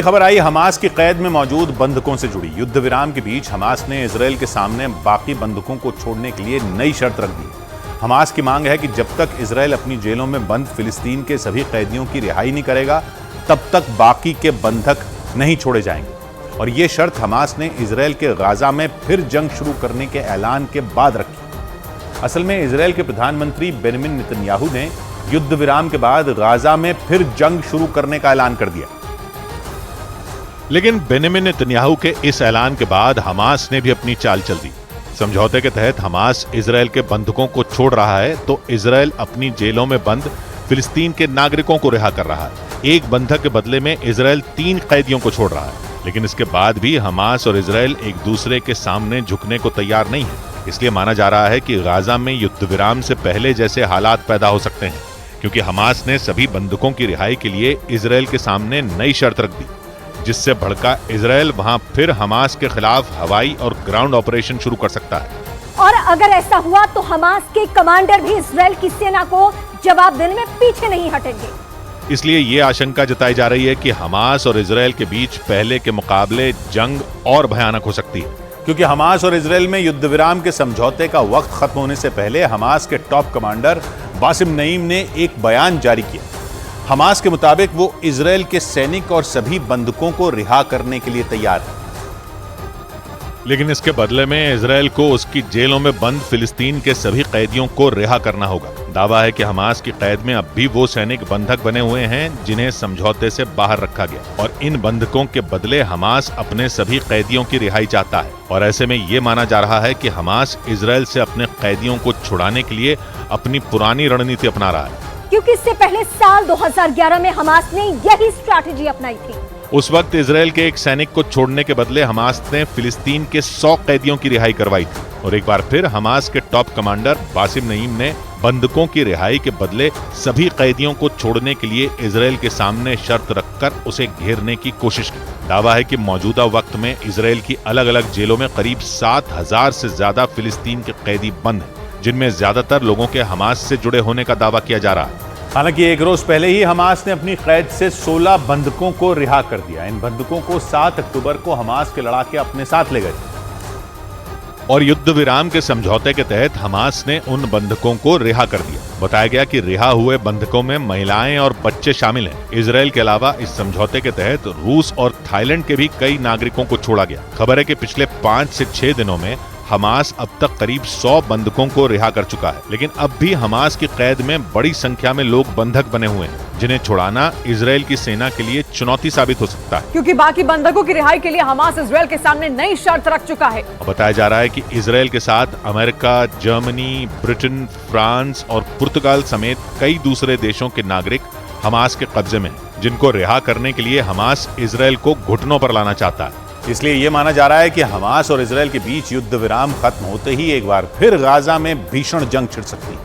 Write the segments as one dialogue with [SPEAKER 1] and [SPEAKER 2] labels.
[SPEAKER 1] खबर आई हमास की कैद में मौजूद बंधकों से जुड़ी। युद्ध विराम के बीच हमास ने इजरायल के सामने बाकी बंधकों को छोड़ने के लिए नई शर्त रख दी। हमास की मांग है कि जब तक इजरायल अपनी जेलों में बंद फिलिस्तीन के सभी कैदियों की रिहाई नहीं करेगा तब तक बाकी के बंधक नहीं छोड़े जाएंगे। और ये शर्त हमास ने इजरायल के गाजा में फिर जंग शुरू करने के ऐलान के बाद रखी। असल में इजरायल के प्रधानमंत्री बेंजामिन नेतन्याहू ने युद्ध विराम के बाद गाजा में फिर जंग शुरू करने का ऐलान कर दिया।
[SPEAKER 2] लेकिन बेंजामिन नेतन्याहू के इस ऐलान के बाद हमास ने भी अपनी चाल चल दी। समझौते के तहत हमास इजरायल के बंधकों को छोड़ रहा है तो इजरायल अपनी जेलों में बंद फिलिस्तीन के नागरिकों को रिहा कर रहा है। एक बंधक के बदले में इजरायल 3 कैदियों को छोड़ रहा है। लेकिन इसके बाद भी हमास और इजरायल एक दूसरे के सामने झुकने को तैयार नहीं है। इसलिए माना जा रहा है कि गाजा में युद्ध विराम से पहले जैसे हालात पैदा हो सकते हैं, क्योंकि हमास ने सभी बंधकों की रिहाई के लिए इजरायल के सामने नई शर्त रख दी, जिससे भड़का इजरायल वहां फिर हमास के खिलाफ हवाई और ग्राउंड ऑपरेशन शुरू कर सकता है।
[SPEAKER 3] और अगर ऐसा हुआ तो हमास के कमांडर भी इजरायल की सेना को जवाब देने में पीछे नहीं हटेंगे।
[SPEAKER 2] इसलिए ये आशंका जताई जा रही है कि हमास और इजरायल के बीच पहले के मुकाबले जंग और भयानक हो सकती है,
[SPEAKER 1] क्योंकि हमास और इजरायल में युद्ध विराम के समझौते का वक्त खत्म होने से पहले हमास के टॉप कमांडर बासिम नईम ने एक बयान जारी किया। हमास के मुताबिक वो इजरायल के सैनिक और सभी बंधकों को रिहा करने के लिए तैयार है,
[SPEAKER 2] लेकिन इसके बदले में इजरायल को उसकी जेलों में बंद फिलिस्तीन के सभी कैदियों को रिहा करना होगा। दावा है कि हमास की कैद में अब भी वो सैनिक बंधक बने हुए हैं जिन्हें समझौते से बाहर रखा गया, और इन बंधकों के बदले हमास अपने सभी कैदियों की रिहाई चाहता है। और ऐसे में ये माना जा रहा है कि हमास इजरायल से अपने कैदियों को छुड़ाने के लिए अपनी पुरानी रणनीति अपना रहा है,
[SPEAKER 3] क्योंकि इससे पहले साल 2011 में हमास ने यही स्ट्रैटेजी अपनाई थी।
[SPEAKER 2] उस वक्त इजरायल के एक सैनिक को छोड़ने के बदले हमास ने फिलिस्तीन के 100 कैदियों की रिहाई करवाई थी। और एक बार फिर हमास के टॉप कमांडर बासिम नईम ने बंधकों की रिहाई के बदले सभी कैदियों को छोड़ने के लिए इजरायल के सामने शर्त रखकर उसे घेरने की कोशिश की। दावा है कि मौजूदा वक्त में इजरायल की अलग अलग जेलों में करीब 7,000 से ज्यादा फिलिस्तीन के कैदी बंद हैं, जिनमें ज्यादातर लोगों के हमास से जुड़े होने का दावा किया जा रहा है।
[SPEAKER 1] हालांकि एक रोज पहले ही हमास ने अपनी कैद से 16 बंधकों को रिहा कर दिया। इन बंधकों को 7 अक्टूबर को हमास के लड़ाके अपने साथ ले गए
[SPEAKER 2] और युद्ध विराम के समझौते के तहत हमास ने उन बंधकों को रिहा कर दिया। बताया गया कि रिहा हुए बंधकों में महिलाएं और बच्चे शामिल हैं। इजरायल के अलावा इस समझौते के तहत रूस और थाईलैंड के भी कई नागरिकों को छोड़ा गया। खबर है कि पिछले 5 से 6 दिनों में हमास अब तक करीब 100 बंधकों को रिहा कर चुका है, लेकिन अब भी हमास की कैद में बड़ी संख्या में लोग बंधक बने हुए हैं, जिन्हें छुड़ाना इजरायल की सेना के लिए चुनौती साबित हो सकता है,
[SPEAKER 4] क्योंकि बाकी बंधकों की रिहाई के लिए हमास इजरायल के सामने नई शर्त रख चुका है।
[SPEAKER 2] बताया जा रहा है कि इजरायल के साथ अमेरिका, जर्मनी, ब्रिटेन, फ्रांस और पुर्तगाल समेत कई दूसरे देशों के नागरिक हमास के कब्जे में हैं, जिनको रिहा करने के लिए हमास इजरायल को घुटनों पर लाना चाहता है।
[SPEAKER 1] इसलिए यह माना जा रहा है कि हमास और इजरायल के बीच युद्ध विराम खत्म होते ही एक बार फिर गाजा में भीषण जंग छिड़ सकती है,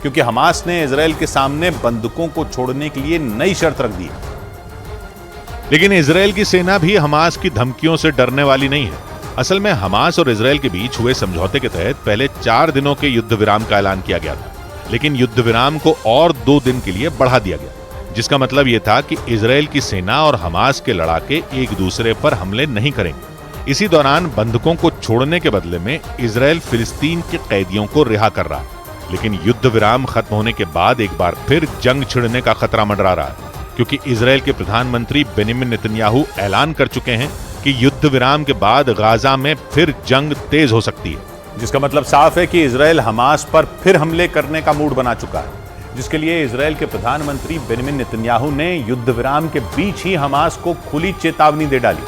[SPEAKER 1] क्योंकि हमास ने इजरायल के सामने बंधकों को छोड़ने के लिए नई शर्त रख दी है।
[SPEAKER 2] लेकिन इजरायल की सेना भी हमास की धमकियों से डरने वाली नहीं है। असल में हमास और इजरायल के बीच हुए समझौते के तहत पहले 4 दिनों के युद्ध विराम का ऐलान किया गया था, लेकिन युद्ध विराम को और 2 दिन के लिए बढ़ा दिया गया, जिसका मतलब यह था कि इजरायल की सेना और हमास के लड़ाके एक दूसरे पर हमले नहीं करेंगे। इसी दौरान बंधकों को छोड़ने के बदले में इजरायल फिलिस्तीन के कैदियों को रिहा कर रहा है। लेकिन युद्ध विराम खत्म होने के बाद एक बार फिर जंग छिड़ने का खतरा मंडरा रहा है, क्योंकि इजरायल के प्रधानमंत्री बेंजामिन नेतन्याहू ऐलान कर चुके हैं कि युद्ध विराम के बाद गाजा में फिर जंग तेज हो सकती है,
[SPEAKER 1] जिसका मतलब साफ है कि इजरायल हमास पर फिर हमले करने का मूड बना चुका है, जिसके लिए इजरायल के प्रधानमंत्री बेंजामिन नेतन्याहू ने युद्ध विराम के बीच ही हमास को खुली चेतावनी दे डाली,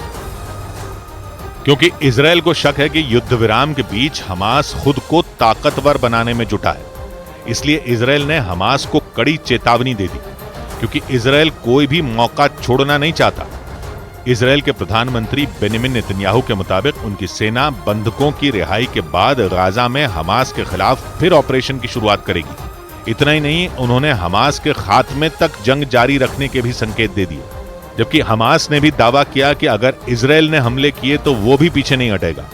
[SPEAKER 2] क्योंकि इजरायल को शक है कि युद्ध विराम के बीच हमास खुद को ताकतवर बनाने में जुटा है। इसलिए इजरायल ने हमास को कड़ी चेतावनी दे दी, क्योंकि इजरायल कोई भी मौका छोड़ना नहीं चाहता। इजरायल के प्रधानमंत्री बेंजामिन नेतन्याहू के मुताबिक उनकी सेना बंधकों की रिहाई के बाद गाजा में हमास के खिलाफ फिर ऑपरेशन की शुरुआत करेगी। इतना ही नहीं, उन्होंने हमास के खात्मे तक जंग जारी रखने के भी संकेत दे दिए, जबकि हमास ने भी दावा किया कि अगर इजरायल ने हमले किए तो वो भी पीछे नहीं हटेगा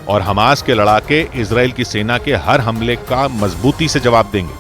[SPEAKER 2] और हमास के लड़ाके इजरायल की सेना के हर हमले का मजबूती से जवाब देंगे।